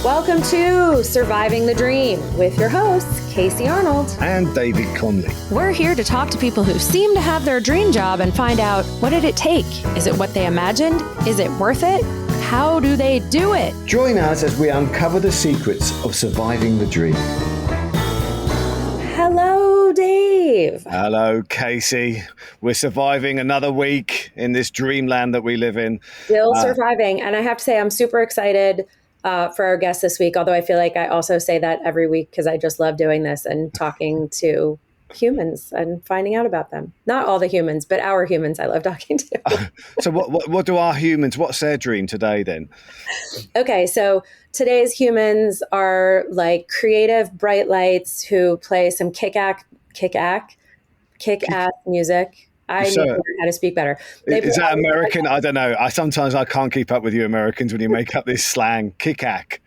Welcome to Surviving the Dream with your hosts, Casey Arnold and David Conley. We're here to talk to people who seem to have their dream job and find out, what did it take? Is it what they imagined? Is it worth it? How do they do it? Join us as we uncover the secrets of surviving the dream. Hello, Dave. Hello, Casey. We're surviving another week in this dreamland that we live in. Still surviving. And I have to say, I'm super excited for our guest this week, although I feel like I also say that every week because I just love doing this and talking to humans and finding out about them. Not all the humans, but our humans I love talking to. So what do our humans, what's their dream today then? Okay, so today's humans are like creative bright lights who play some kick-ass music. I need to learn how to speak better. Is that American? I don't know. Sometimes I can't keep up with you Americans when you make up this slang. Kick-ack.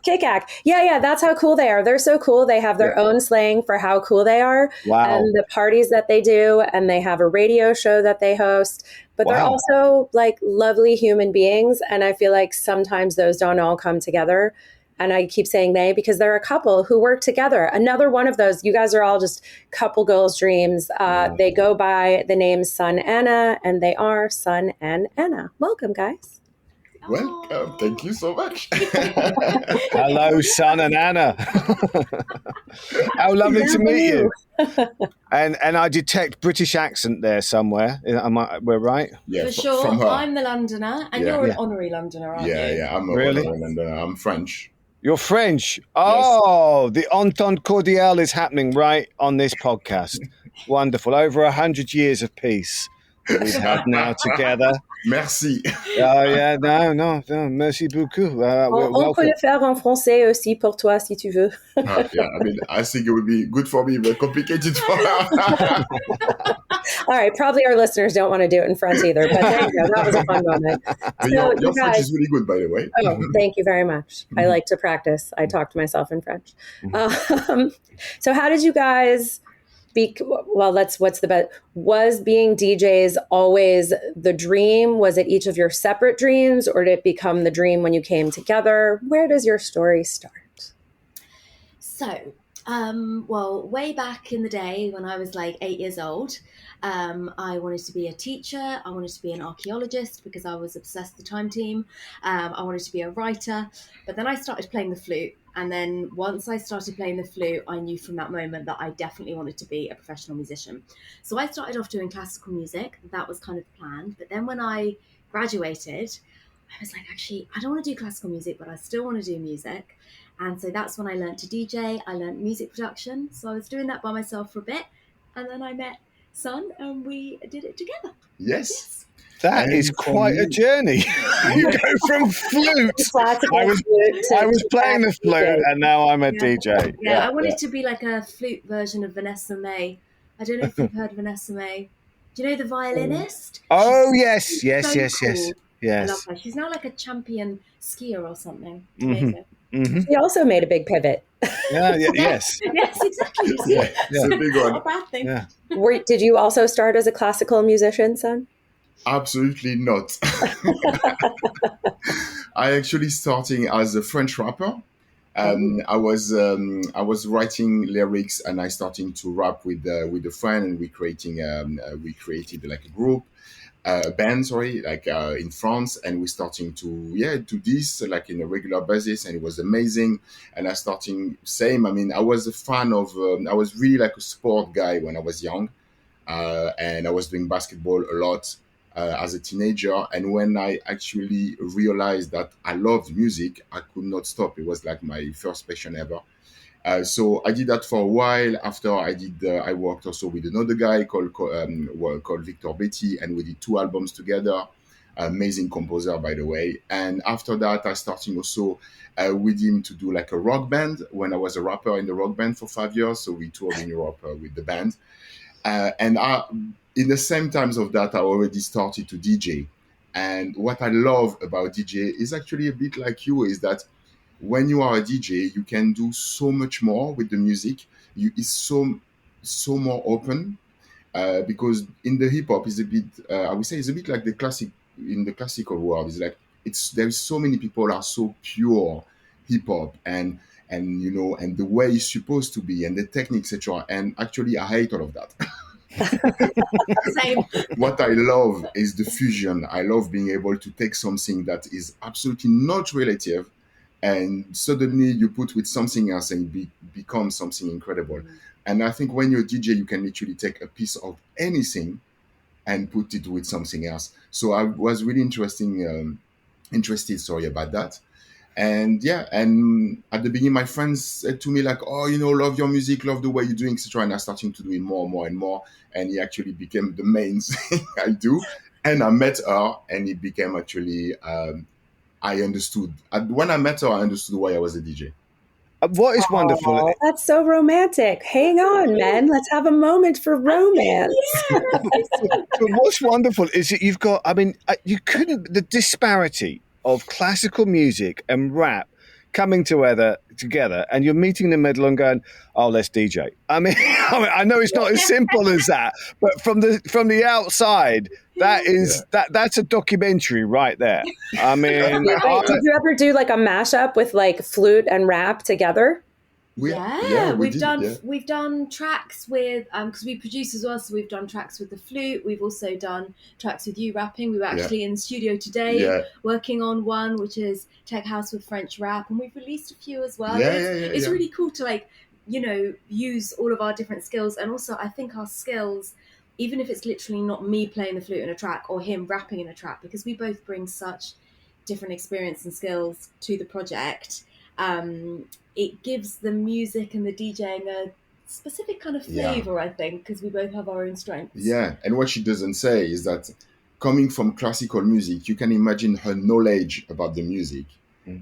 Kick-ack. Yeah, that's how cool they are. They're so cool. They have their own slang for how cool they are. Wow. And the parties that they do, and they have a radio show that they host. But they're also like lovely human beings. And I feel like sometimes those don't all come together. And I keep saying they because they're a couple who work together. Another one of those, you guys are all just couple girls' dreams. They go by the name SUNANA, and they are Sun and Anna. Welcome, guys. Welcome. Thank you so much. Hello, Sun and Anna. How lovely to meet you. And I detect British accent there somewhere. We're right? Yeah, for sure. I'm the Londoner, and you're an honorary Londoner, aren't you? Yeah, I'm an honorary Londoner. I'm French. You're French? Oh, yes. The Entente Cordiale is happening right on this podcast. Wonderful. Over 100 years of peace we've had now together. Merci. Non, merci beaucoup. On peut le faire en français aussi pour toi, si tu veux. I think it would be good for me, but complicated for her. All right, probably our listeners don't want to do it in French either, but there you go. That was a fun moment. Your French is really good, by the way. Oh, thank you very much. I like to practice. I talk to myself in French. So how did you guys... Was being DJs always the dream? Was it each of your separate dreams, or did it become the dream when you came together? Where does your story start? So, way back in the day when I was like 8 years old, I wanted to be a teacher. I wanted to be an archaeologist because I was obsessed with the time team. I wanted to be a writer, but then I started playing the flute. And then once I started playing the flute, I knew from that moment that I definitely wanted to be a professional musician. So I started off doing classical music. That was kind of planned. But then when I graduated, I was like, actually, I don't want to do classical music, but I still want to do music. And so that's when I learned to DJ. I learned music production. So I was doing that by myself for a bit. And then I met Sun and we did it together. Yes. That is quite a journey. You go from flute. I was playing the flute and now I'm a DJ. Yeah, I wanted to be like a flute version of Vanessa May. I don't know if you've heard Vanessa May. Do you know the violinist? Oh, yes. Cool. Yes. I love her. She's now like a champion skier or something. Mm-hmm. She also made a big pivot. Yes. Yes, exactly. It's a big one. Not a bad thing. Yeah. Did you also start as a classical musician, Sun? Absolutely not. I actually starting as a French rapper. I was writing lyrics and I starting to rap with a friend, and we created like a group, a band, in France, and we starting to do this like in a regular basis, and it was amazing. And I starting same. I mean, I was a fan of. I was really like a sport guy when I was young, and I was doing basketball a lot. As a teenager, and when I actually realized that I loved music, I could not stop. It was like my first passion ever. So I did that for a while. After I worked also with another guy called Victor Betty, and we did 2 albums together. Amazing composer, by the way. And after that, I started also with him to do like a rock band when I was a rapper in the rock band for 5 years. So we toured in Europe with the band. In the same times of that, I already started to DJ. And what I love about DJ is actually a bit like you, is that when you are a DJ, you can do so much more with the music. It's so more open, because in the hip hop is a bit, I would say it's a bit like in the classical world. It's like, there's so many people are so pure hip hop and you know, and the way it's supposed to be and the technique, etc. And actually, I hate all of that. Same. What I love is the fusion. I love being able to take something that is absolutely not relative and suddenly you put with something else and becomes something incredible. And I think when you're a DJ, you can literally take a piece of anything and put it with something else. So I was really interested, sorry, about that. And yeah, and at the beginning, my friends said to me like, "Oh, you know, love your music, love the way you're doing, etc." And I started to do it more and more and more, and it actually became the main thing I do. And I met her, and it became actually I understood. When I met her, I understood why I was a DJ. What is wonderful? Oh, that's so romantic. Hang on, men. Let's have a moment for romance. Yeah, But what's wonderful is that you've got, I mean, you couldn't, the disparity of classical music and rap coming together, and you're meeting in the middle and going, "Oh, let's DJ." I mean, I know it's not as simple as that, but from the outside, that's a documentary right there. I mean, Wait, did you ever do like a mashup with like flute and rap together? We We've done tracks with because we produce as well, so we've done tracks with the flute. We've also done tracks with you rapping. We were actually in the studio today working on one, which is Tech House with French rap, and we've released a few as well. It's really cool to like, you know, use all of our different skills, and also I think our skills, even if it's literally not me playing the flute in a track or him rapping in a track, because we both bring such different experience and skills to the project. It gives the music and the DJing a specific kind of flavor, I think, because we both have our own strengths. Yeah, and what she doesn't say is that coming from classical music, you can imagine her knowledge about the music.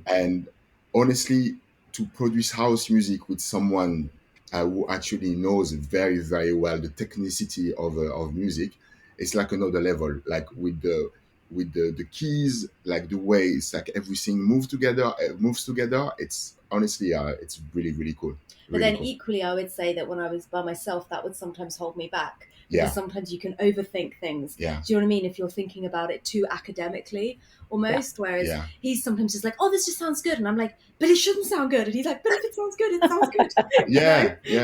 And honestly, to produce house music with someone who actually knows very, very well the technicity of music, it's like another level. Like with the keys, like the way it's like everything moves together. It's honestly, it's really, really cool. But then equally, I would say that when I was by myself, that would sometimes hold me back. Because sometimes you can overthink things. Yeah. Do you know what I mean? If you're thinking about it too academically, almost. Whereas he's sometimes just like, "Oh, this just sounds good," and I'm like, "But it shouldn't sound good." And he's like, "But if it sounds good, it sounds good."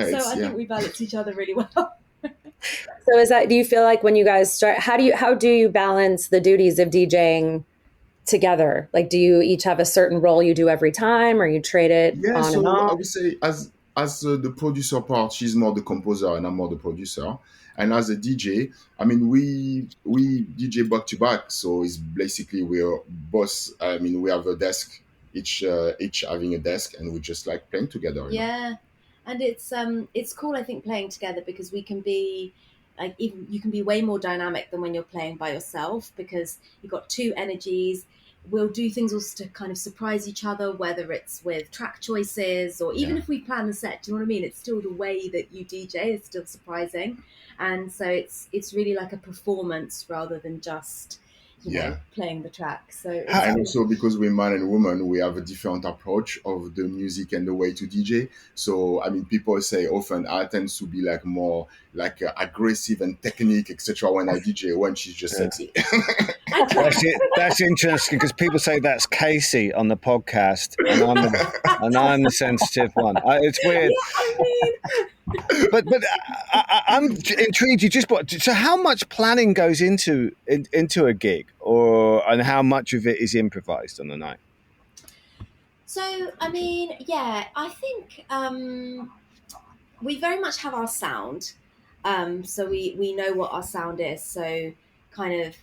So I think we balance each other really well. So do you feel like when you guys start, how do you balance the duties of DJing together? Like, do you each have a certain role you do every time, or you trade it on and off? I would say as the producer part, she's more the composer and I'm more the producer. And as a DJ, I mean, we DJ back to back, so it's basically we're both. I mean, we have a desk, each having a desk, and we just like playing together. Yeah, and it's cool, I think, playing together because we can be like, even you can be way more dynamic than when you're playing by yourself because you've got two energies. We'll do things also to kind of surprise each other, whether it's with track choices or even if we plan the set. Do you know what I mean? It's still the way that you DJ is still surprising, and so it's really like a performance rather than just you know playing the track. So and also because we're man and woman, we have a different approach of the music and the way to DJ. So I mean, people say often I tend to be like more like aggressive and technique, etc. when I DJ, when she's just sexy. That's interesting because people say that's Casey on the podcast, and I'm the sensitive one. It's weird. But I'm intrigued. So how much planning goes into a gig, and how much of it is improvised on the night? So I mean, I think we very much have our sound. So we know what our sound is. So kind of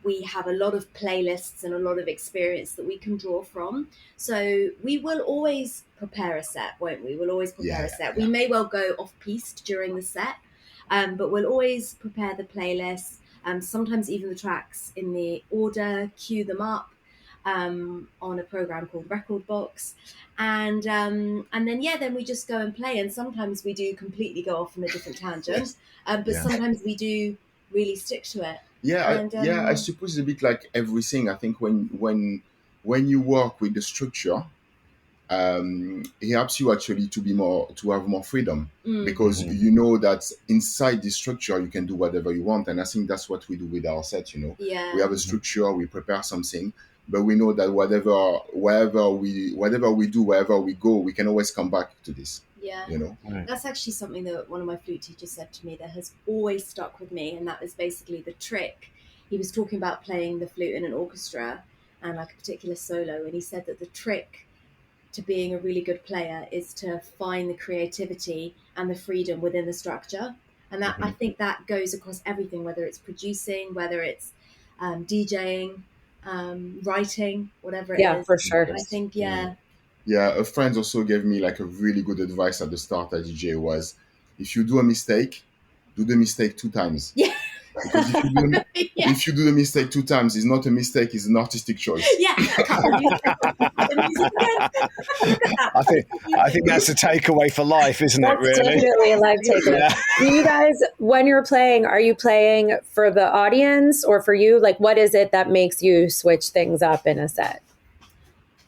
we have a lot of playlists and a lot of experience that we can draw from. So we will always prepare a set, won't we? We'll always prepare a set. We may well go off-piste during the set, but we'll always prepare the playlist, sometimes even the tracks in the order, queue them up on a program called Record Box. And then we just go and play. And sometimes we do completely go off on a different tangent, but sometimes we do really stick to it. I suppose it's a bit like everything. I think when you work with the structure, it helps you actually to have more freedom because you know that inside the structure you can do whatever you want. And I think that's what we do with our set. You know, we have a structure, we prepare something, but we know that wherever we do, wherever we go, we can always come back to this. Yeah, you know. Right. that's actually something that one of my flute teachers said to me that has always stuck with me, and that was basically the trick. He was talking about playing the flute in an orchestra and like a particular solo, and he said that the trick to being a really good player is to find the creativity and the freedom within the structure. And that I think that goes across everything, whether it's producing, whether it's DJing, writing, whatever it is. Yeah, for sure. I think, Yeah, a friend also gave me like a really good advice at the start at DJ was, if you do a mistake, do the mistake 2 times. Yeah. Because if you do the mistake 2 times, it's not a mistake, it's an artistic choice. Yeah. I think that's a takeaway for life, isn't it? Really, definitely a life takeaway. Yeah. Do you guys, when you're playing, are you playing for the audience or for you? Like, what is it that makes you switch things up in a set?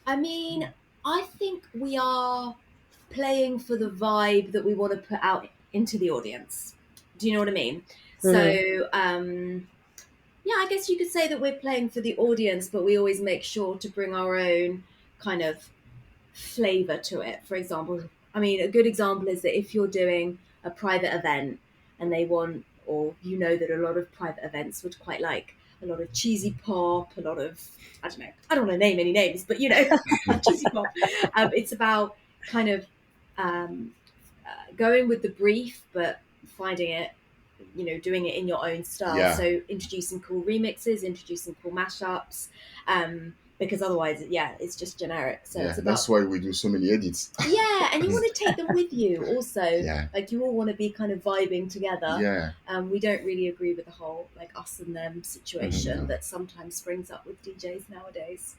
I mean, I think we are playing for the vibe that we want to put out into the audience. Do you know what I mean? So, yeah, I guess you could say that we're playing for the audience, but we always make sure to bring our own kind of flavor to it. For example, I mean, a good example is that if you're doing a private event and they want, or you know that a lot of private events would quite like a lot of cheesy pop, a lot of, I don't want to name any names, but you know, cheesy pop. It's about kind of going with the brief, but finding it, you know, doing it in your own style. Yeah. So introducing cool remixes, introducing cool mashups, because otherwise, yeah, it's just generic. So it's about, that's why we do so many edits. Yeah, and you want to take them with you also. Yeah. Like you all want to be kind of vibing together. Yeah. We don't really agree with the whole like us and them situation that sometimes springs up with DJs nowadays.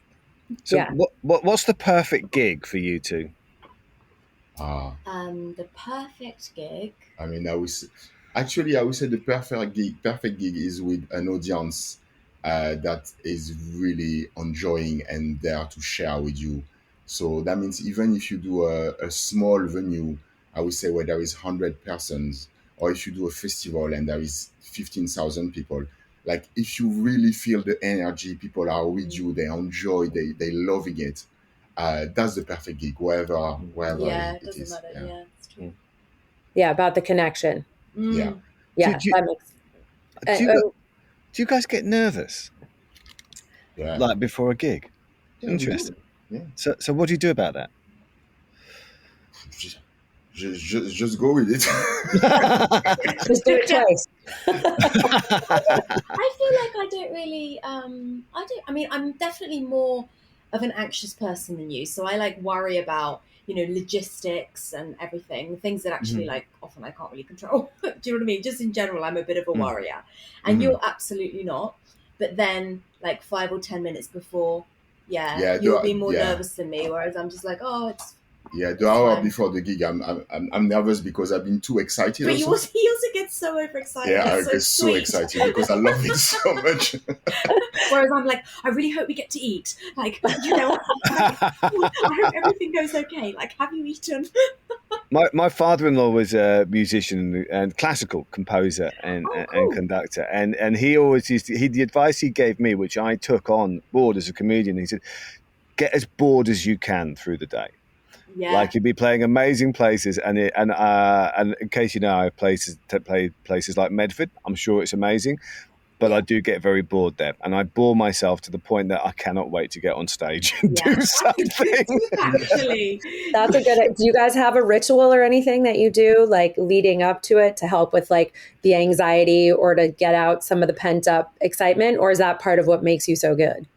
So Yeah. what's the perfect gig for you two? The perfect gig. I mean, I would say the perfect gig is with an audience that is really enjoying and there to share with you. So that means even if you do a small venue, I would say where there is 100 persons, or if you do a festival and there is 15,000 people, like if you really feel the energy, people are with you, they enjoy, they loving it. That's the perfect gig, wherever Yeah, it it doesn't is. matter. Yeah. Yeah, it's true. Yeah, about the connection. Yeah. Yeah, Do you- that makes. Do you guys get nervous Yeah. like before a gig? Yeah, Interesting. Yeah. So what do you do about that? Just go with it. Just do it twice. I feel like I don't really. I mean, I'm definitely more of an anxious person than you, so I like worry about, you know, logistics and everything, things that actually like often I can't really control. Do you know what I mean? Just in general, I'm a bit of a worrier, and you're absolutely not. But then, like 5 or 10 minutes before, you'll be more nervous than me. Whereas I'm just like, oh, it's. Yeah, the hour before the gig, I'm nervous because I've been too excited. But he also gets so overexcited. Yeah, I so get so sweet. excited because I love it so much. Whereas I'm like, I really hope we get to eat. Like, you know, I hope everything goes okay. Like, have you eaten? My father-in-law was a musician and classical composer and conductor, and he always the advice he gave me, which I took on board as a comedian. He said, "Get as bored as you can through the day." Yeah. Like you'd be playing amazing places, and in case you know, I play places like Medford. I'm sure it's amazing, but I do get very bored there, and I bore myself to the point that I cannot wait to get on stage and do something. Actually, That's a good. Do you guys have a ritual or anything that you do like leading up to it to help with like the anxiety or to get out some of the pent up excitement, or is that part of what makes you so good?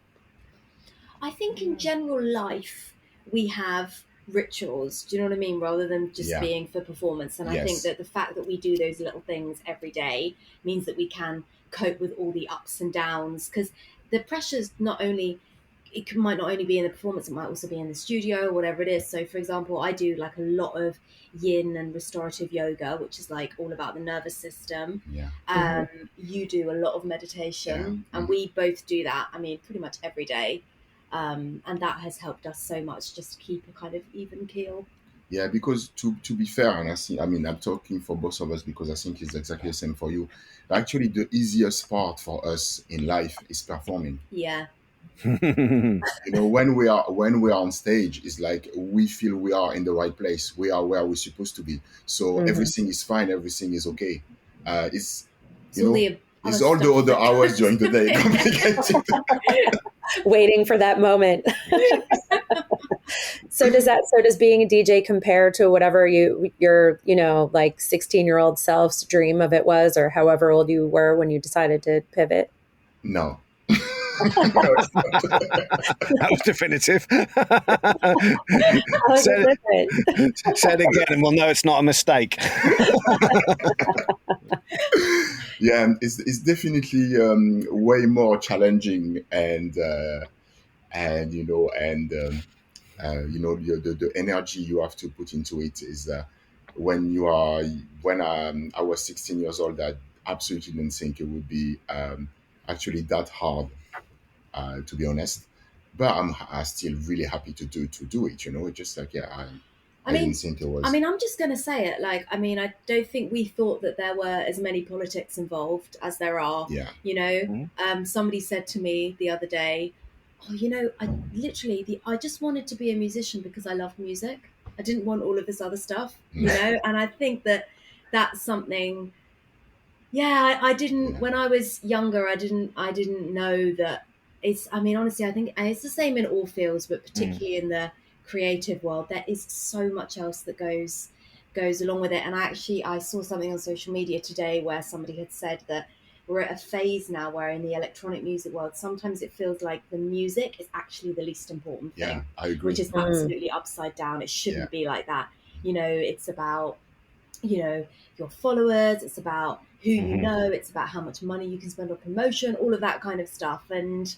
I think in general life we have rituals, do you know what I mean, rather than just being for performance. And I think that the fact that we do those little things every day means that we can cope with all the ups and downs, because the pressure's might not only be in the performance, it might also be in the studio or whatever it is. So for example, I do like a lot of yin and restorative yoga, which is like all about the nervous system. You do a lot of meditation, and we both do that, I mean, pretty much every day. And that has helped us so much, just to keep a kind of even keel. Yeah, because to be fair, and I'm talking for both of us because I think it's exactly the same for you. Actually, the easiest part for us in life is performing. Yeah. When we are on stage, it's like we feel we are in the right place. We are where we're supposed to be. So everything is fine. Everything is okay. It's It's all the it's all the other hours during the day okay. complicated. Waiting for that moment. So does being a DJ compare to whatever your like 16-year-old self's dream of it was, or however old you were when you decided to pivot? No. That was definitive. Say it again, and we'll know it's not a mistake. Yeah, it's definitely way more challenging, and the energy you have to put into it is when I was 16 years old, I absolutely didn't think it would be actually that hard, to be honest. But I'm still really happy to do it. It's just like, yeah, I didn't think it was. I mean, I'm just going to say it. Like, I mean, I don't think we thought that there were as many politics involved as there are. Yeah. Somebody said to me the other day, "Oh, I just wanted to be a musician because I love music. I didn't want all of this other stuff, And I think that that's something. Yeah, I didn't. When I was younger, I didn't know that. I mean, honestly, I think it's the same in all fields, but particularly in the creative world, there is so much else that goes along with it. And I saw something on social media today where somebody had said that we're at a phase now where in the electronic music world, sometimes it feels like the music is actually the least important thing. Yeah, I agree. Which is absolutely upside down. It shouldn't be like that. It's about, your followers. It's about who you know. It's about how much money you can spend on promotion, all of that kind of stuff. And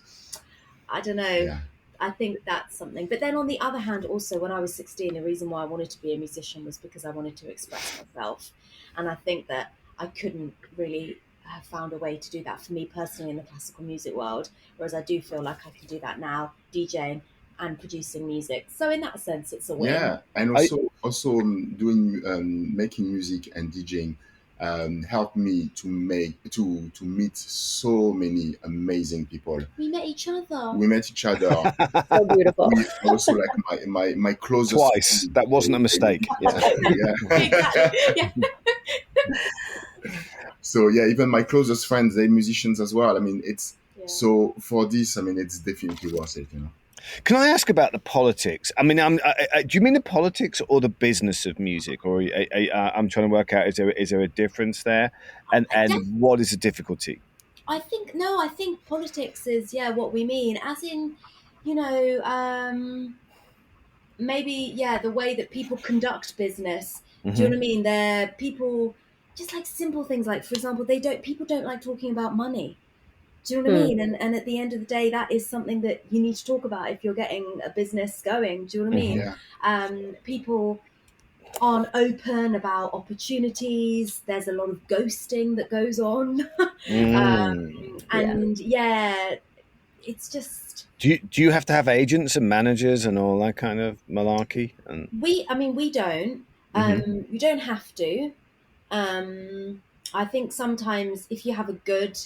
I don't know. Yeah. I think that's something. But then on the other hand, also when I was 16, the reason why I wanted to be a musician was because I wanted to express myself. And I think that I couldn't really have found a way to do that for me personally in the classical music world. Whereas I do feel like I can do that now, DJing and producing music. So in that sense, it's a win. Yeah, and also doing making music and DJing helped me to meet so many amazing people. We met each other. So beautiful. Also, like my closest twice. friend. That wasn't a mistake. Yeah. Exactly. Yeah. So yeah, even my closest friends, they're musicians as well. I mean, so for this, I mean, it's definitely worth it. Can I ask about the politics? I mean, do you mean the politics or the business of music? Or I'm trying to work out, is there a difference there? And what is the difficulty? I think politics is, what we mean. As in, maybe, the way that people conduct business. Do you know what I mean? They're people, just like simple things like, for example, people don't like talking about money. Do you know what I mean? And at the end of the day, that is something that you need to talk about if you're getting a business going. Do you know what I mean? Yeah. People aren't open about opportunities. There's a lot of ghosting that goes on. It's just... Do you have to have agents and managers and all that kind of malarkey? We don't. You don't have to. I think sometimes if you have a good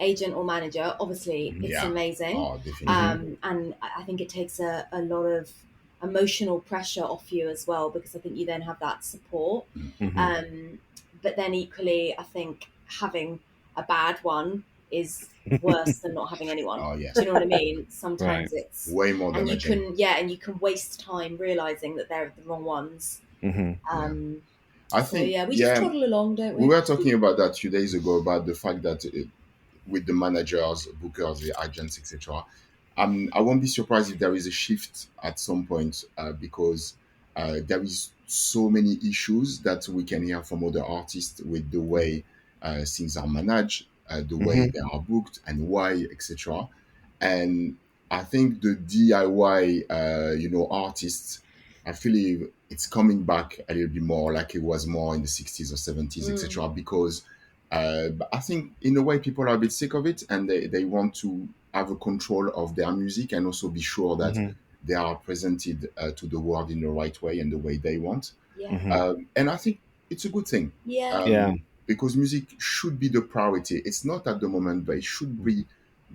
agent or manager, obviously it's amazing. Oh, definitely. And I think it takes a lot of emotional pressure off you as well, because I think you then have that support. But then equally, I think having a bad one is worse than not having anyone. Oh, yeah. Do you know what I mean? Sometimes it's way more damaging. And you can waste time realizing that they're the wrong ones. I think we just toddle along, don't we? We were talking about that 2 days ago, about the fact that with the managers, bookers, the agents, etc. I won't be surprised if there is a shift at some point, because there is so many issues that we can hear from other artists with the way things are managed, the way they are booked, and why, etc. And I think the DIY, artists, I feel it's coming back a little bit more like it was more in the 60s or 70s, etc. Because I think in a way people are a bit sick of it, and they want to have a control of their music and also be sure that they are presented to the world in the right way and the way they want. And I think it's a good thing. Yeah. Because music should be the priority. It's not at the moment, but it should be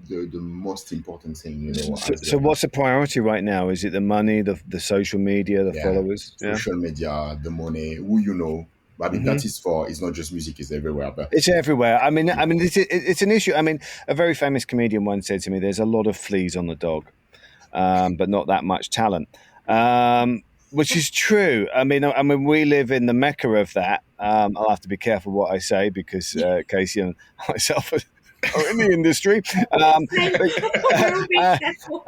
the most important thing, So what's the priority right now? Is it the money, the social media, the followers? Social media, the money, who you know. I mean, that is it's not just music, it's everywhere. But it's everywhere. I mean, it's an issue. I mean, a very famous comedian once said to me, "There's a lot of fleas on the dog, but not that much talent," which is true. I mean, we live in the mecca of that. I'll have to be careful what I say because Casey and myself are in the industry,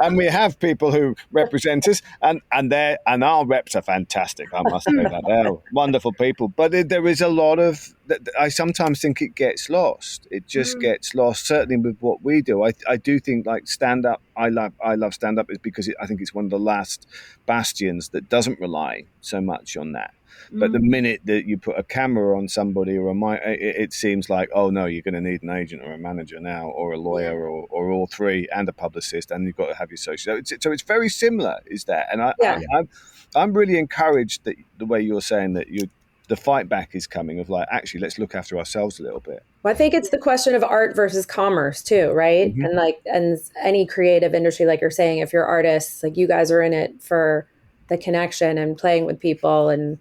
and we have people who represent us, and our reps are fantastic. I must say that they're wonderful people. But there is a lot of. I sometimes think it gets lost. It just gets lost. Certainly with what we do, I do think like stand up. I love stand up is because I think it's one of the last bastions that doesn't rely so much on that. But the minute that you put a camera on somebody or a mic, it seems like, oh no, you're going to need an agent or a manager now, or a lawyer, or all three, and a publicist, and you've got to have your social. So it's very similar, is that? And I'm really encouraged that the way you're saying that the fight back is coming of like, actually, let's look after ourselves a little bit. Well, I think it's the question of art versus commerce too, right? And any creative industry, like you're saying, if you're artists, like you guys are in it for the connection and playing with people and.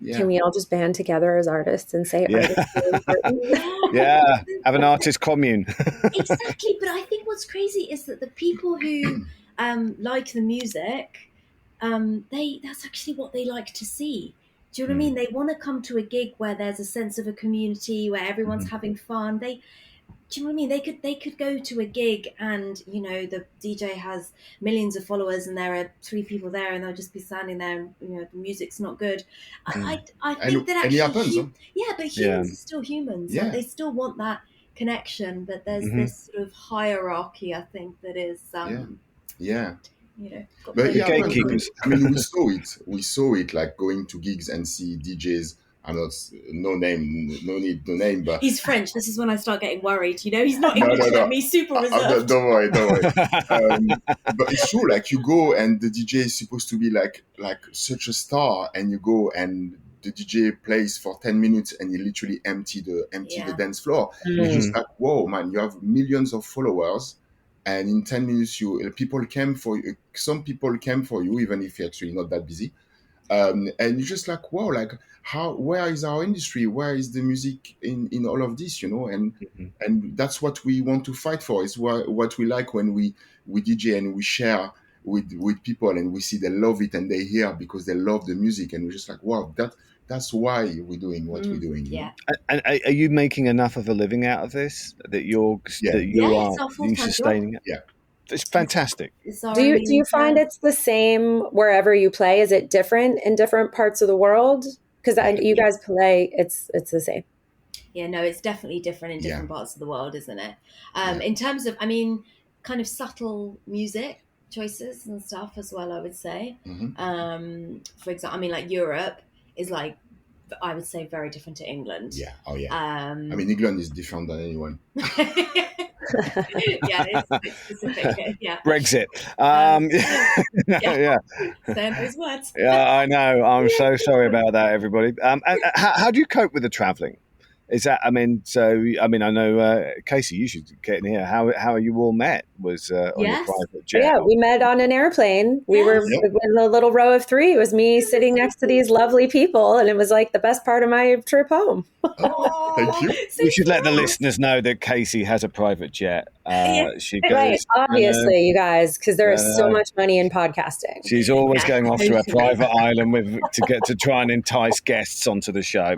Yeah. Can we all just band together as artists and say artists are important? Have an artist commune. Exactly, but I think what's crazy is that the people who like the music, that's actually what they like to see. Do you know what I mean? They want to come to a gig where there's a sense of a community, where everyone's having fun. Do you know what I mean? They could go to a gig and, the DJ has millions of followers and there are 3 people there and they'll just be standing there and, the music's not good. I think that actually... happens, but humans are still humans. Yeah. Like, they still want that connection, but there's this sort of hierarchy, I think, that is... But the gatekeepers. I mean, we saw it like going to gigs and see DJs. I'm not no name, but he's French. This is when I start getting worried. He's not English like me, super reserved. Don't worry. But it's true. Like you go and the DJ is supposed to be like such a star, and you go and the DJ plays for 10 minutes and you literally empty the dance floor. It's just like, whoa, man! You have millions of followers. And in 10 minutes, people came for you. Some people came for you, even if you're actually not that busy. And you're just like, wow, like where is our industry? Where is the music in all of this, And that's what we want to fight for. Is what we like when we DJ and we share with people and we see they love it and they hear because they love the music. And we're just like, wow, that's why we're doing what we're doing. Yeah. And are you making enough of a living out of this that you're sustaining it? Yeah. It's fantastic. Do you find it's the same wherever you play? Is it different in different parts of the world? Because you guys play, it's the same. Yeah, no, it's definitely different in different parts of the world, isn't it? In terms of, kind of subtle music choices and stuff as well, I would say. For example, like Europe is like, I would say, very different to England. Yeah. Oh, yeah. England is different than anyone. It's specific. Yeah. Brexit. Saying those words. Yeah, I know. I'm so sorry about that, everybody. And how do you cope with the travelling? Is that? I know Casey. You should get in here. How you all met was on your private jet. Yeah, we met on an airplane. We were in a little row of 3. It was me sitting next to these lovely people, and it was like the best part of my trip home. Thank you. We should let the listeners know that Casey has a private jet. She goes, right, obviously, you guys, because there is so much money in podcasting. She's always going off to a private island to try and entice guests onto the show.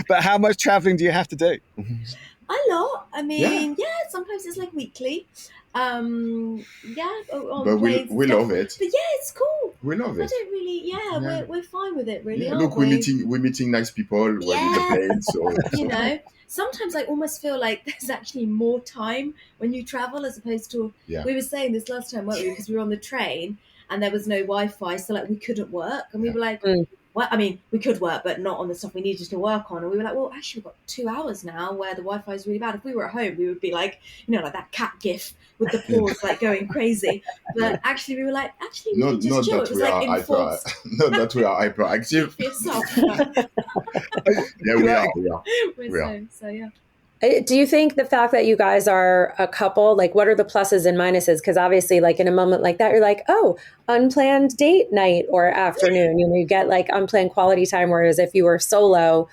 But how much traveling do you have to do? A lot. Sometimes it's like weekly. But we love it. But it's cool. We love it. I don't really. We're fine with it, really. Look, we're meeting nice people when in the plane. So sometimes I almost feel like there's actually more time when you travel as opposed to. Yeah. We were saying this last time, weren't we? Because we were on the train and there was no Wi-Fi, so like we couldn't work, and we were like. Well, we could work, but not on the stuff we needed to work on. And we were like, well, actually, we've got 2 hours now where the Wi-Fi is really bad. If we were at home, we would be like, like that cat gif with the paws like going crazy. But actually, we were like, we can just chill. It was like enforced. Not that we are hyperactive. For yourself. We are. So, yeah. Do you think the fact that you guys are a couple, like what are the pluses and minuses? Because obviously, like in a moment like that, you're like, oh, unplanned date night or afternoon. You get like unplanned quality time. Whereas if you were solo,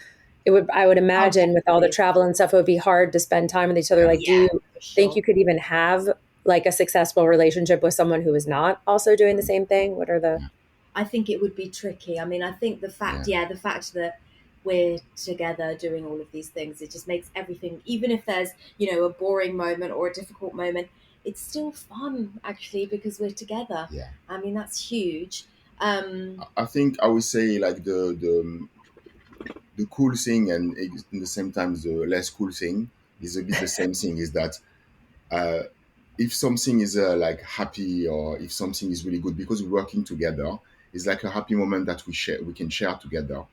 I would imagine with all the travel and stuff, it would be hard to spend time with each other. Like, do you think you could even have like a successful relationship with someone who is not also doing the same thing? What are the... I think it would be tricky. I mean, I think the fact that we're together doing all of these things, it just makes everything, even if there's, a boring moment or a difficult moment, it's still fun actually because we're together. Yeah. I mean, that's huge. I think I would say like the cool thing and in the same time the less cool thing is a bit the same thing, is that if something is like happy, or if something is really good, because we're working together, it's like a happy moment that we can share together.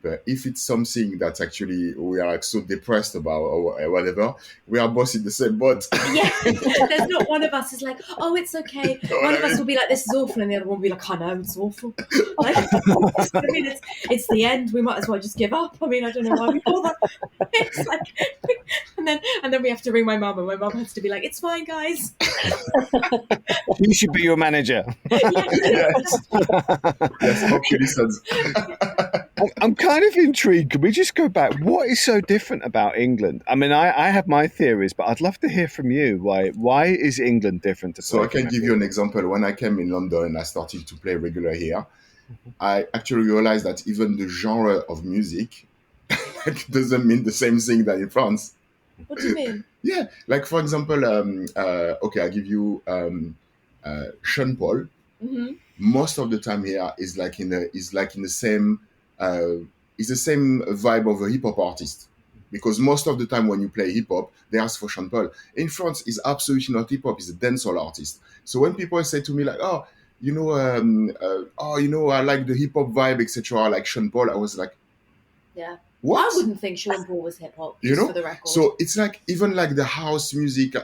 But if it's something that actually we are like so depressed about or whatever, we are both in the same boat. Yeah, there's not one of us is like, oh, it's okay. One of us will be like, this is awful, and the other one will be like, I know, it's awful. Like, I mean, it's the end. We might as well just give up. I mean, I don't know why we bother. It's like, and then we have to ring my mum, and my mum has to be like, it's fine, guys. You should be your manager. Yes, hopefully listens. I'm kind of intrigued. Can we just go back? What is so different about England? I mean, I have my theories, but I'd love to hear from you. Why is England different? So I can give you an example. When I came in London and I started to play regular here, I actually realized that even the genre of music doesn't mean the same thing that in France. What do you mean? Yeah, like for example, okay, I'll give you Sean Paul. Mm-hmm. Most of the time here is like in the same. It's the same vibe of a hip hop artist, because most of the time when you play hip hop, they ask for Sean Paul. In France, it's absolutely not hip hop; it's a dancehall artist. So when people say to me like, "Oh, I like the hip hop vibe, etc., like Sean Paul," I was like, "Yeah, what?" I wouldn't think Sean Paul was hip hop. For the record. So it's like even like the house music,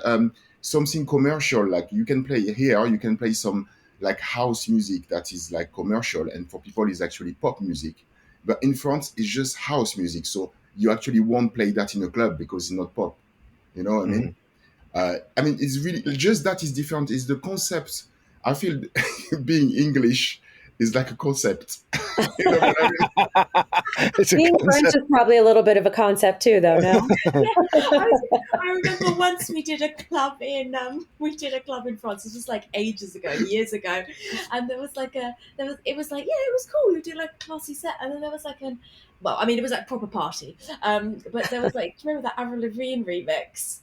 something commercial. Like you can play here, you can play some like house music that is like commercial, and for people is actually pop music. But in France, it's just house music. So you actually won't play that in a club because it's not pop. You know what I mean? I mean, it's really just that is different. It's the concept. I feel being English is like a concept. You know what I mean? Being French is probably a little bit of a concept too, though. No. I remember once we did a club in France. It was just like ages ago, years ago, and it was cool. We did like a classy set, and then there was like it was like proper party. But there was like, do you remember that Avril Lavigne remix?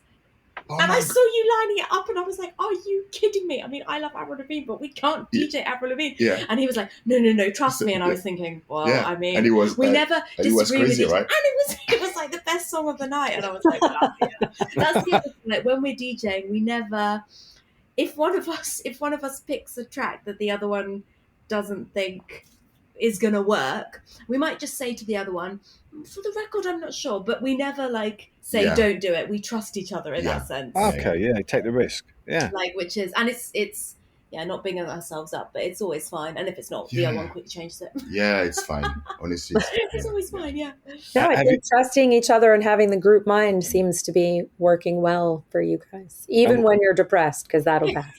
And I saw you lining it up, and I was like, "Are you kidding me?" I mean, I love Avril Lavigne, but we can't DJ Avril Lavigne. Yeah. And he was like, "No, trust me." And I was thinking, well, I mean, and we never disagree with each other. Right? And it was like the best song of the night. And I was like, well, yeah. That's the other thing. Like when we're DJing, we never. If one of us picks a track that the other one doesn't think is gonna work, we might just say to the other one, for the record, I'm not sure, but we never like say don't do it. We trust each other in that sense. Okay, take the risk. Yeah, like which is, and it's not bringing ourselves up, but it's always fine. And if it's not, the other one quickly changes it. Yeah, it's fine. Honestly, it's always fine. Yeah. No, I think trusting each other and having the group mind seems to be working well for you guys, even when you're depressed, because that'll pass.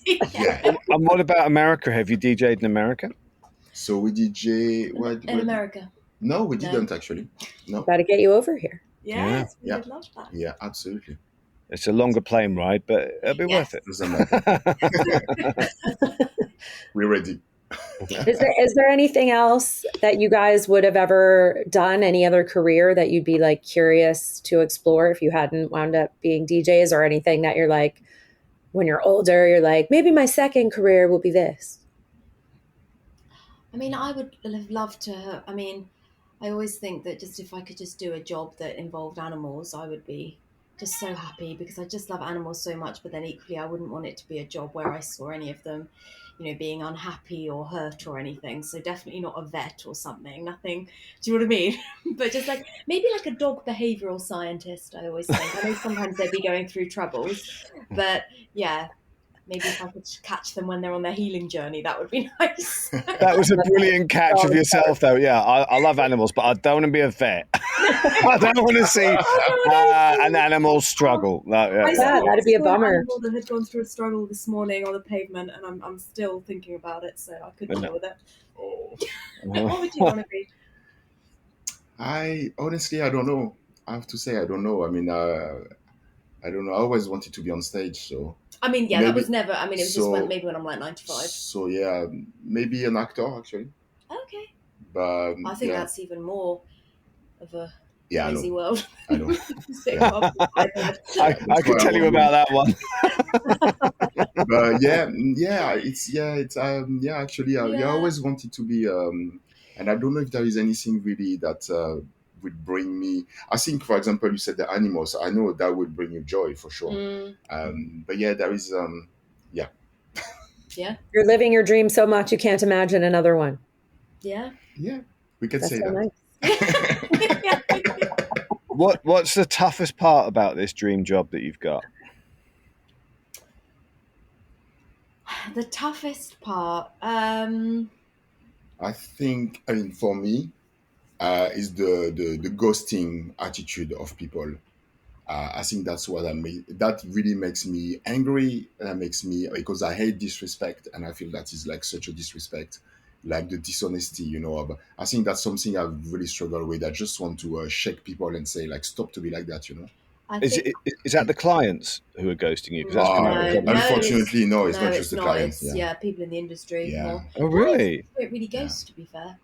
And what about America? Have you DJed in America? So we DJ in America. No, we didn't actually. No. Got to get you over here. Yes, we would love that. Yeah, absolutely. It's a longer plane ride, but it'll be worth it. We're ready. Is there anything else that you guys would have ever done, any other career that you'd be like curious to explore if you hadn't wound up being DJs, or anything that you're like, when you're older, you're like, maybe my second career will be this? I mean, I would have loved to. I mean, I always think that just if I could just do a job that involved animals, I would be just so happy, because I just love animals so much. But then equally, I wouldn't want it to be a job where I saw any of them, being unhappy or hurt or anything. So definitely not a vet or something. Nothing. Do you know what I mean? But just like maybe like a dog behavioral scientist. I always think. I know sometimes they'd be going through troubles, but yeah. Maybe if I could catch them when they're on their healing journey, that would be nice. That was a brilliant catch of yourself, though. Yeah, I love animals, but I don't want to be a vet. I don't want to see an animal struggle. That'd be a bummer. An animal that had gone through a struggle this morning on the pavement, and I'm still thinking about it, so I couldn't deal with it. Oh. What would you want to be? I don't know. I have to say, I don't know. I mean, I don't know. I always wanted to be on stage, so. I mean, yeah, that was never. I mean, it was so, just maybe when I'm like 95. So yeah, maybe an actor actually. Okay. But I think that's even more of a crazy world. I know. I could tell you about that one. But actually, I always wanted to be, and I don't know if there is anything really that would bring me. I think, for example, you said the animals. I know that would bring you joy for sure. But yeah, there is, Yeah. You're living your dream so much you can't imagine another one. Yeah. Yeah, we could say so that. Nice. What's the toughest part about this dream job that you've got? The toughest part. I think, for me, is the ghosting attitude of people. I think that's what that really makes me angry. That makes me, because I hate disrespect, and I feel that is like such a disrespect, like the dishonesty, I think that's something I've really struggled with. I just want to shake people and say, like, stop to be like that, Is that the clients who are ghosting you? Unfortunately, no, it's not just the clients. It's people in the industry. Yeah. Oh, really? It really ghosts, to be fair.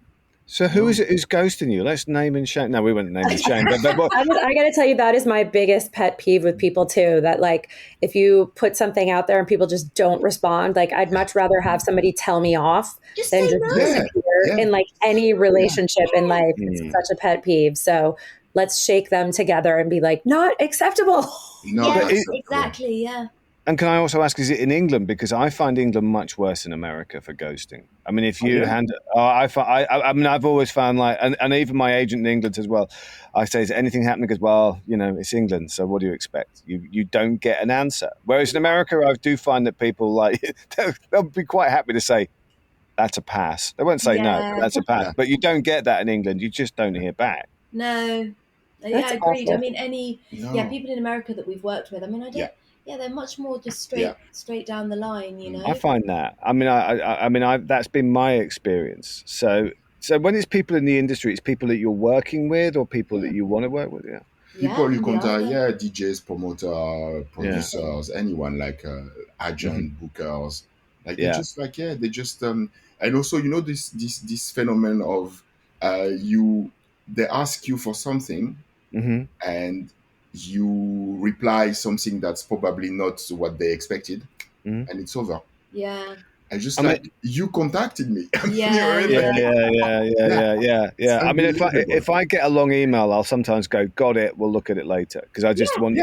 So who is it who's ghosting you? Let's name and shame. No, we won't name and shame. But I got to tell you, that is my biggest pet peeve with people too. That like, if you put something out there and people just don't respond, like I'd much rather have somebody tell me off than just disappear in like any relationship in life. It's such a pet peeve. So let's shake them together and be like, not acceptable. No, exactly. Yeah. And can I also ask, is it in England? Because I find England much worse than America for ghosting. I mean, if you I've always found and even my agent in England as well, I say, is anything happening? Because, well, it's England, so what do you expect? You don't get an answer. Whereas in America, I do find that people they'll be quite happy to say, that's a pass. They won't say no, that's a pass. But you don't get that in England. You just don't hear back. No. That's agreed. awful. I mean, people in America that we've worked with, I mean, they're much more just straight down the line, I find that. I mean, that's been my experience. So when it's people in the industry, it's people that you're working with or people that you want to work with. Yeah. People you contact, DJs, producers, anyone like agent, bookers, like they just and also this phenomenon of they ask you for something and you reply something that's probably not what they expected, and it's over. Yeah. I just you contacted me. Yeah. I mean, if I get a long email, I'll sometimes go, got it, we'll look at it later, because I just want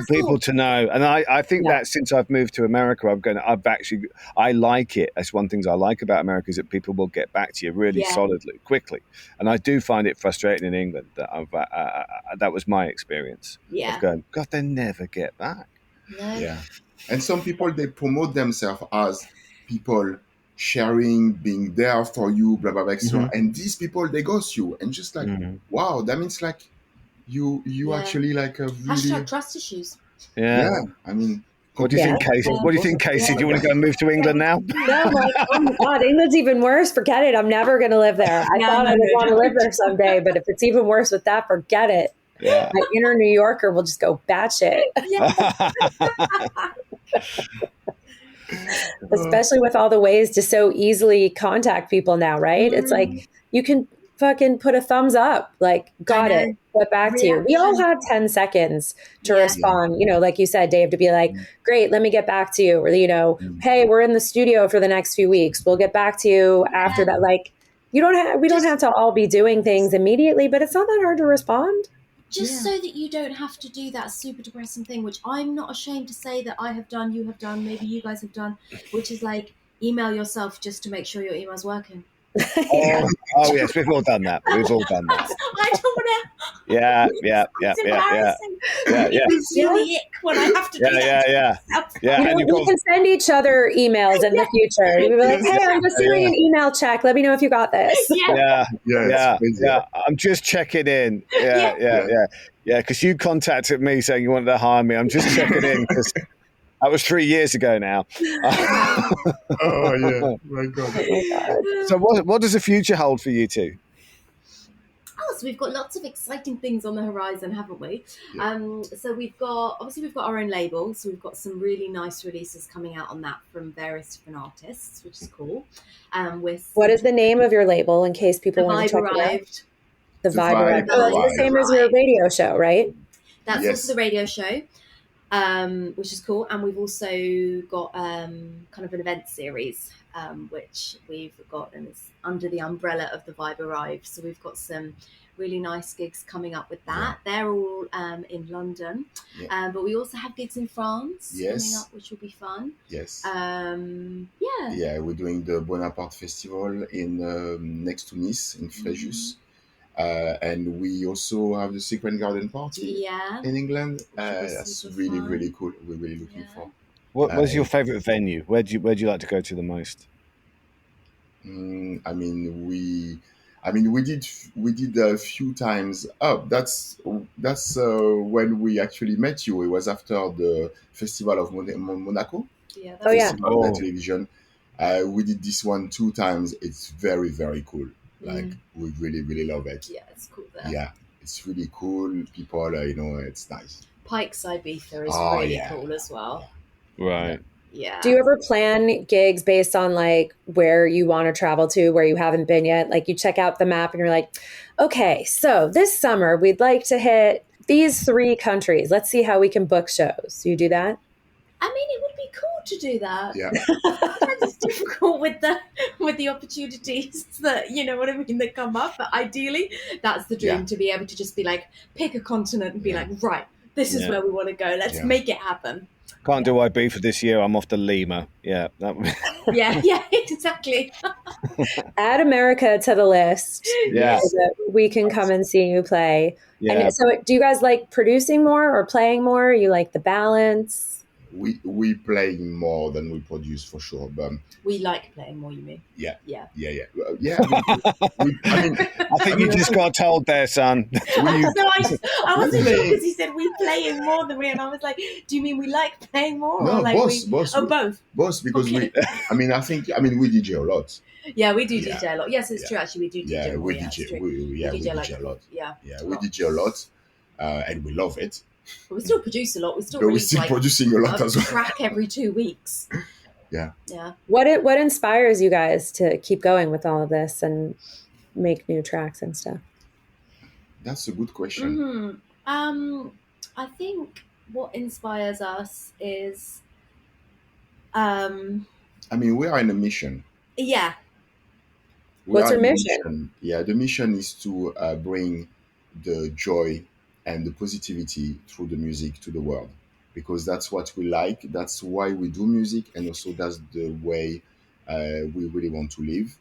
people to know. And I think that since I've moved to America, I like it. That's one thing I like about America, is that people will get back to you really solidly, quickly. And I do find it frustrating in England that that was my experience. Yeah. Of going, God, they never get back. No. Yeah. And some people, they promote themselves as people sharing, being there for you, blah, blah, blah, etc. And these people, they ghost you. And just like, wow, that means like you actually like a really... # trust issues. Yeah. I mean... What do you think, Casey? What do you think, Casey? Do you want to go and move to England now? No, oh my God, England's even worse. Forget it. I'm never going to live there. I thought I would want to live there someday, but if it's even worse with that, forget it. Yeah. My inner New Yorker will just go batshit. Especially with all the ways to so easily contact people now, right? It's like you can fucking put a thumbs up, like, got it, get back to you. We all have 10 seconds to respond, like you said, Dave, to be like, great, let me get back to you. Or, hey, we're in the studio for the next few weeks. We'll get back to you after that. Like, we don't have to all be doing things immediately, but it's not that hard to respond. Just so that you don't have to do that super depressing thing, which I'm not ashamed to say that I have done, you have done, maybe you guys have done, which is like email yourself just to make sure your email's working. Oh, yes, we've all done that. We've all done that. I don't want to. Yeah. It's embarrassing. Yeah. It gives you the ick when I have to do that. Yeah. You know, we can send each other emails in the future. You'll be like, hey, I'm just doing an email check. Let me know if you got this. Yeah. I'm just checking in. Yeah. Because you contacted me saying you wanted to hire me. I'm just checking in because that was 3 years ago now. Oh, yeah. My God. So what does the future hold for you two? Oh, so we've got lots of exciting things on the horizon, haven't we? Yeah. So we've got our own label. So we've got some really nice releases coming out on that from various different artists, which is cool. What is the name of your label in case people want to check it out? The Vibe Arrived. Oh, that's the same as your radio show, right? That's also the radio show, which is cool. And we've also got kind of an event series, which we've got, and it's under the umbrella of the Vibe Arrived. So we've got some really nice gigs coming up with that. They're all in London, but we also have gigs in France coming up, which will be fun. Yes. Yeah, we're doing the Bonaparte Festival in next to Nice in Fréjus. And we also have the Secret Garden Party in England. That's really, really cool. We're really looking for. What's your favourite venue? Where'd you like to go to the most? We did a few times. Oh, that's when we actually met you. It was after the Festival of Monaco. Yeah. Festival of Television. We did this one 2 times. It's very, very cool. Like we really, really love it. Yeah, it's cool there. Yeah, it's really cool. People, it's nice. Pike's Ibiza is really cool as well. Right. Yeah. Do you ever plan gigs based on like where you want to travel to, where you haven't been yet? Like you check out the map and you're like, okay, so this summer we'd like to hit these 3 countries. Let's see how we can book shows. Do you do that? I mean, it would be cool to do that. Yeah. Sometimes it's difficult with the opportunities that, you know what I mean, that come up. But ideally, that's the dream, to be able to just be like, pick a continent and be like, right, this is where we want to go. Let's make it happen. Can't do IB for this year. I'm off to Lima. Yeah. Yeah, exactly. Add America to the list. Yeah. So that we can come and see you play. Yeah. And so do you guys like producing more or playing more? You like the balance? We play more than we produce for sure, but we like playing more. You mean? Yeah. I think you just got told there, son. I wasn't sure because he said we playing more than we, and I was like, do you mean we like playing more? No, or like both. Both, because we DJ a lot. Yeah, we do DJ a lot. Yes, it's true. Actually, we do DJ. Yeah, more, we DJ. We DJ a lot. Yeah, we DJ a lot, and we love it. But we still produce a lot. We're still producing a lot as well. Track every 2 weeks. Yeah. What inspires you guys to keep going with all of this and make new tracks and stuff? That's a good question. I think what inspires us is, we are in a mission. Yeah. What's your mission? The mission is to bring the joy and the positivity through the music to the world, because that's what we like. That's why we do music, and also that's the way we really want to live,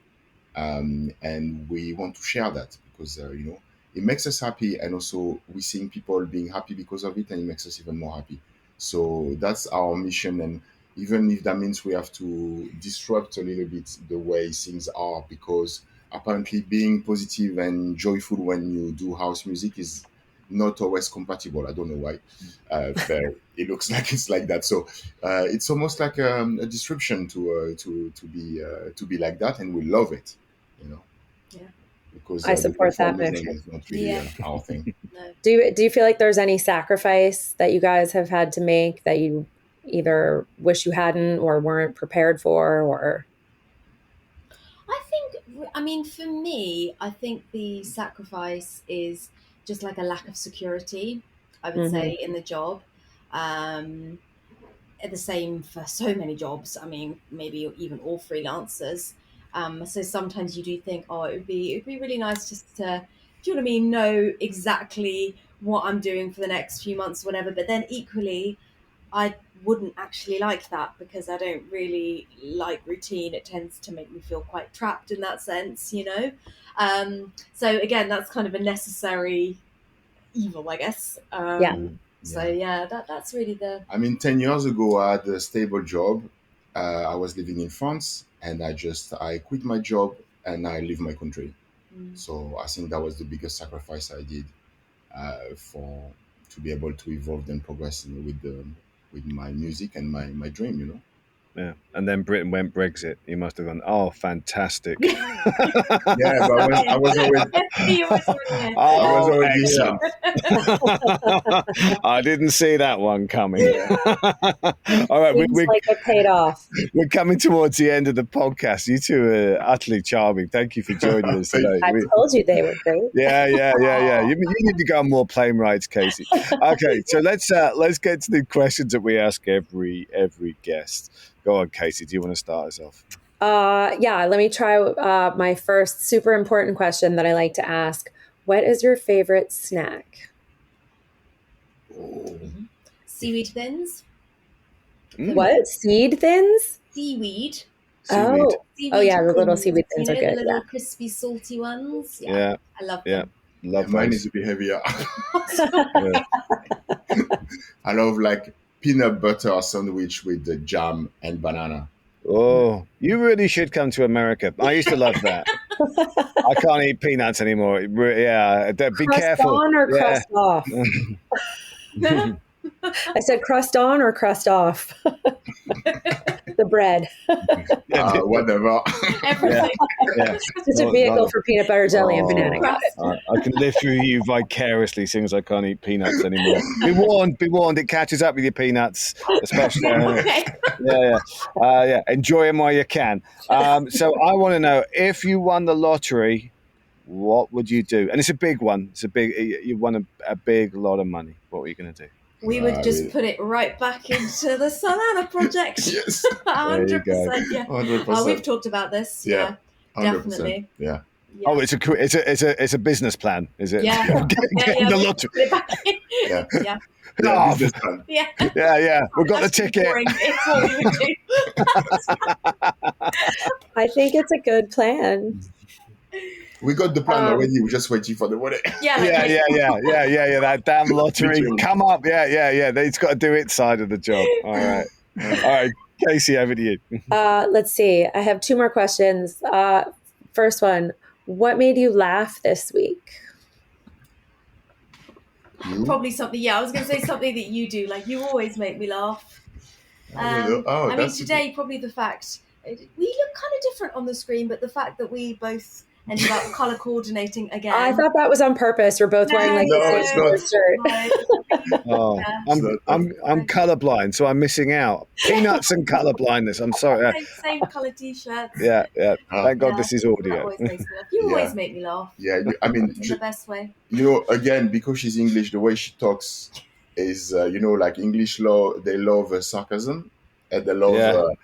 and we want to share that because it makes us happy, and also we seeing people being happy because of it, and it makes us even more happy. So that's our mission, and even if that means we have to disrupt a little bit the way things are, because apparently being positive and joyful when you do house music is not always compatible. I don't know why, but it looks like it's like that. So it's almost like a disruption to be like that, and we love it, Yeah. Because I support that mission. Is not really our thing. No. Do you feel like there's any sacrifice that you guys have had to make that you either wish you hadn't or weren't prepared for, or? For me, I think the sacrifice is just like a lack of security, I would say, in the job. The same for so many jobs. Maybe even all freelancers. So sometimes you do think, it'd be really nice just to, do you know what I mean, know exactly what I'm doing for the next few months, whatever. But then equally, I wouldn't actually like that, because I don't really like routine. It tends to make me feel quite trapped in that sense, you know. So again, that's kind of a necessary evil, I guess. So yeah, that's really the. I mean, 10 years ago, I had a stable job. I was living in France, and I quit my job and I leave my country. So I think that was the biggest sacrifice I did to be able to evolve and progress with my music and my dream, you know. Yeah, and then Britain went Brexit. You must have gone, oh, fantastic. Yeah, but I was already excellent. I didn't see that one coming. All right, Seems like it paid off. We're coming towards the end of the podcast. You two are utterly charming. Thank you for joining us today. I told you they were great. Yeah. You need to go on more plane rides, Casey. Okay, so let's get to the questions that we ask every guest. Go on, Casey. Do you want to start us off? Let me try my first super important question that I like to ask. What is your favorite snack? Seaweed thins. What? Seed thins? Seaweed. Oh, yeah, the little seaweed thins are good. The little crispy, salty ones. Yeah. I love them. Love mine those. is a bit heavier. I love like peanut butter sandwich with the jam and banana. Oh, you really should come to America. I used to love that. I can't eat peanuts anymore. Yeah, be crust careful. On or crust off? I said crust on or crust off. The bread. Whatever. Everything. Yeah. Just a vehicle for peanut butter jelly and banana. Got it. I can live through you vicariously, seeing as I can't eat peanuts anymore. Be warned, it catches up with your peanuts, especially. Enjoy them while you can. So I want to know, if you won the lottery, what would you do? And it's a big one. You won a big lot of money. What were you going to do? We would just put it right back into the SUNANA project. Yes. 100%. Yeah. 100%. We've talked about this. Yeah. 100%. Definitely. Yeah. Oh, it's a business plan, is it? Yeah. Getting the lottery. Put it back in. Yeah. Oh, Business plan. Yeah. We've got the ticket. Boring. It's what we would do. I think it's a good plan. We got the plan already. We're just waiting for the money. Yeah. That damn lottery. Come up. Yeah. It's got to do its side of the job. All right. Casey, over to you. Let's see. I have two more questions. First one, what made you laugh this week? Probably something. Yeah, I was going to say something that you do. Like, you always make me laugh. I mean, today, probably the fact we look kind of different on the screen, but the fact that we both ended up color coordinating again. I thought that was on purpose. We're both wearing the same shirt. Oh, I'm colorblind, so I'm missing out. Peanuts and colorblindness. I'm sorry. Same color t-shirts. Yeah. Thank God this is audio. Always makes me laugh. You always make me laugh. Yeah, I mean, in the best way. You know, again, because she's English, the way she talks is, like English they love sarcasm, and they love.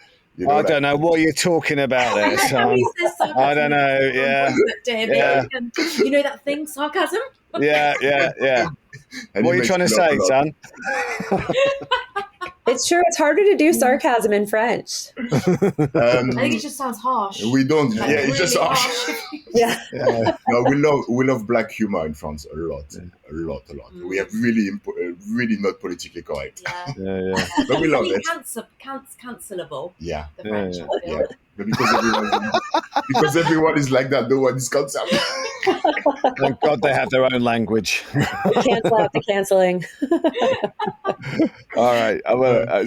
I don't know what you're talking about there, son. I don't know. Yeah. You know that thing, sarcasm? Yeah. What are you trying to say, son? It's true. It's harder to do sarcasm in French. I think it just sounds harsh. We don't. Like, it's really just harsh. Yeah. No, we love black humor in France a lot. We are really not politically correct. Yeah. But we love it. Cancelable. Yeah. The French. Yeah. But because everyone is like that, no one is cancelable. Thank God they have their own language. Cancel out the canceling. All right.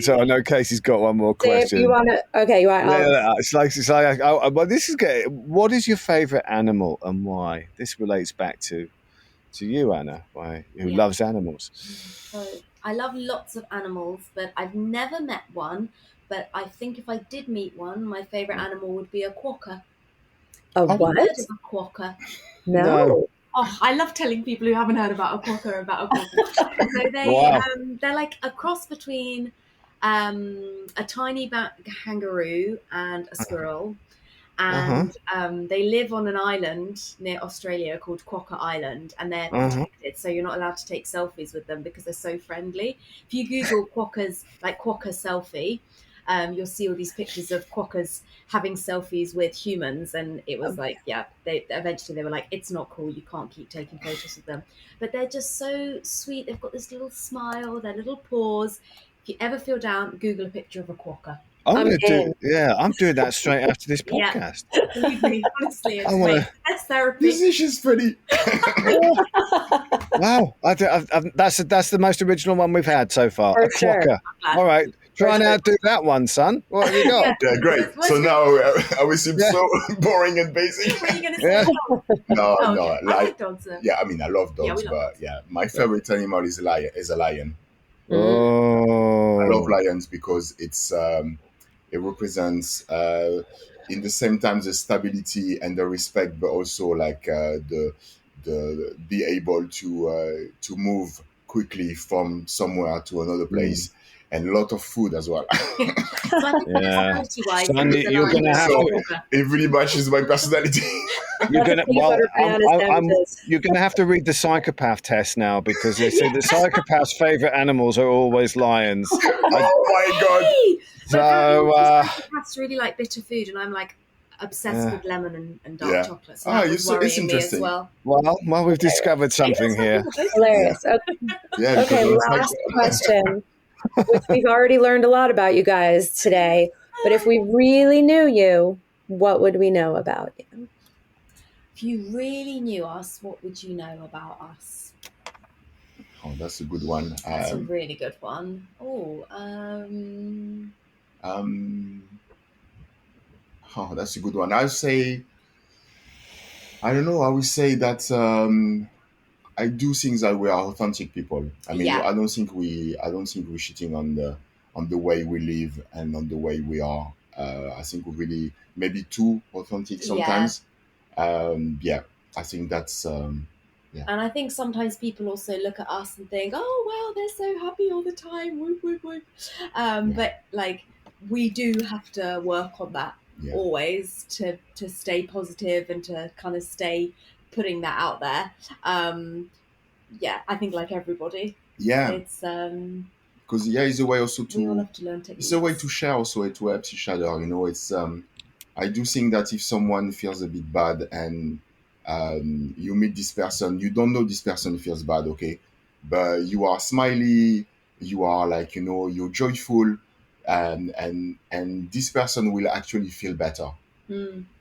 So I know Casey's got one more question. Dave, you want to? Okay, you want? It's like. Well, this is good. What is your favorite animal and why? This relates back to you, Anna, who loves animals. So I love lots of animals, but I've never met one. But I think if I did meet one, my favorite animal would be a quokka. A what? Heard of a quokka? No. Oh, I love telling people who haven't heard about a quokka. So they're like a cross between a tiny kangaroo and a squirrel. And they live on an island near Australia called Quokka Island, and they're protected. it so you're not allowed to take selfies with them because they're so friendly. If you Google quokkas, like quokka selfie, you'll see all these pictures of quokkas having selfies with humans, and it was like, they were like, it's not cool, you can't keep taking photos of them. But they're just so sweet. They've got this little smile, their little paws. If you ever feel down, Google a picture of a quokka. I'm doing that straight after this podcast. Yeah. Honestly, it's therapy. This is just pretty. Wow, that's the most original one we've had so far. For a sure. quokka. All right, try and outdo that one, son. What have you got? Yeah, great. So now I will seem so boring and basic. What are you going to say? No, I like like dogs. yeah, I mean, I love dogs, but my favorite animal is a lion. Oh, I love lions because it represents in the same time the stability and the respect, but also like the be able to move quickly from somewhere to another place, and a lot of food as well. So I think personality-wise, Sandy, you're going to have to. It really matches my personality. You're going to have to read the psychopath test now, because they say the psychopath's favorite animals are always lions. Oh my god! So psychopaths really like bitter food, and I'm like obsessed with lemon and dark chocolate. So it's interesting. Me as well. Well, we've discovered something here. Hilarious. Okay, last question, which we've already learned a lot about you guys today. But if we really knew you, what would we know about you? If you really knew us, what would you know about us? Oh, that's a good one. That's a really good one. That's a good one. I'll say, I don't know. I would say that I do think that we are authentic people. I mean, I don't think we're shitting on the way we live and on the way we are. I think we're really maybe too authentic sometimes. I think that's And I think sometimes people also look at us and think, oh wow, they're so happy all the time. Whoop, whoop, whoop. But like, we do have to work on that always to stay positive and to kind of stay putting that out there. I think like everybody. Yeah. It's because it's a way also to we all have to learn techniques. It's a way to share also, to help each other. You know, it's I do think that if someone feels a bit bad and you meet this person, you don't know this person feels bad, okay? But you are smiley, you are like, you know, you're joyful, and this person will actually feel better.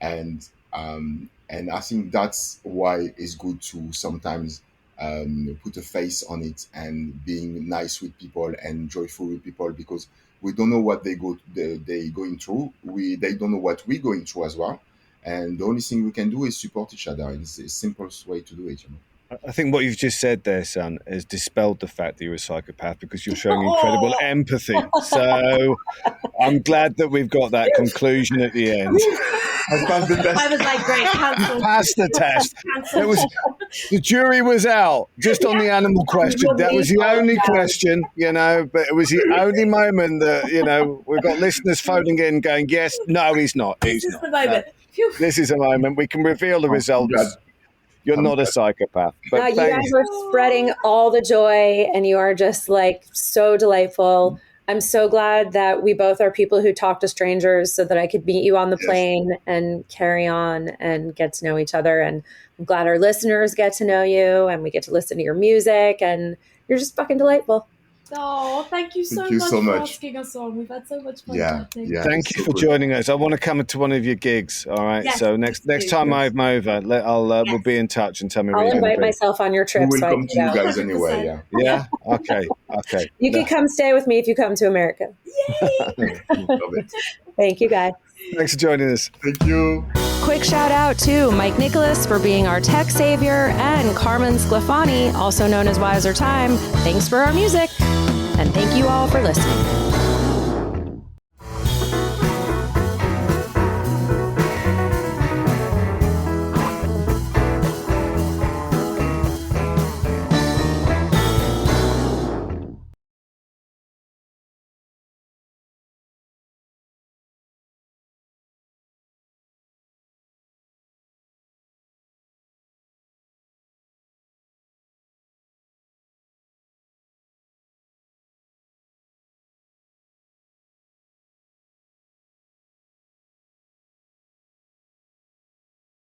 And I think that's why it's good to sometimes put a face on it and being nice with people and joyful with people, because we don't know what they going through. They don't know what we're going through as well. And the only thing we can do is support each other. It's the simplest way to do it, you know. I think what you've just said there, son, has dispelled the fact that you're a psychopath, because you're showing incredible empathy. So I'm glad that we've got that conclusion at the end. I was like, great, cancel. Passed the test. It was, the jury was out just on the animal question. That was the only question, you know, but it was the only moment that, you know, we've got listeners phoning in going, yes, no, he's not. This is the moment. No. This is a moment. We can reveal the results. You're not a psychopath. But you guys are spreading all the joy, and you are just like so delightful. I'm so glad that we both are people who talk to strangers, so that I could meet you on the plane and carry on and get to know each other. And I'm glad our listeners get to know you, and we get to listen to your music, and you're just fucking delightful. Oh, thank you so much for asking us on. We've had so much fun. Thank you for joining us. I want to come to one of your gigs. All right. Yes, so next time I'm over, we'll be in touch and tell me. I'll invite myself on your trip. We will come to you guys anyway. Yeah. Okay. You can come stay with me if you come to America. Yay! Love it. Thank you, guys. Thanks for joining us. Thank you. Quick shout out to Mike Nicholas for being our tech savior, and Carmen Sclafani, also known as Wiser Time. Thanks for our music, and thank you all for listening.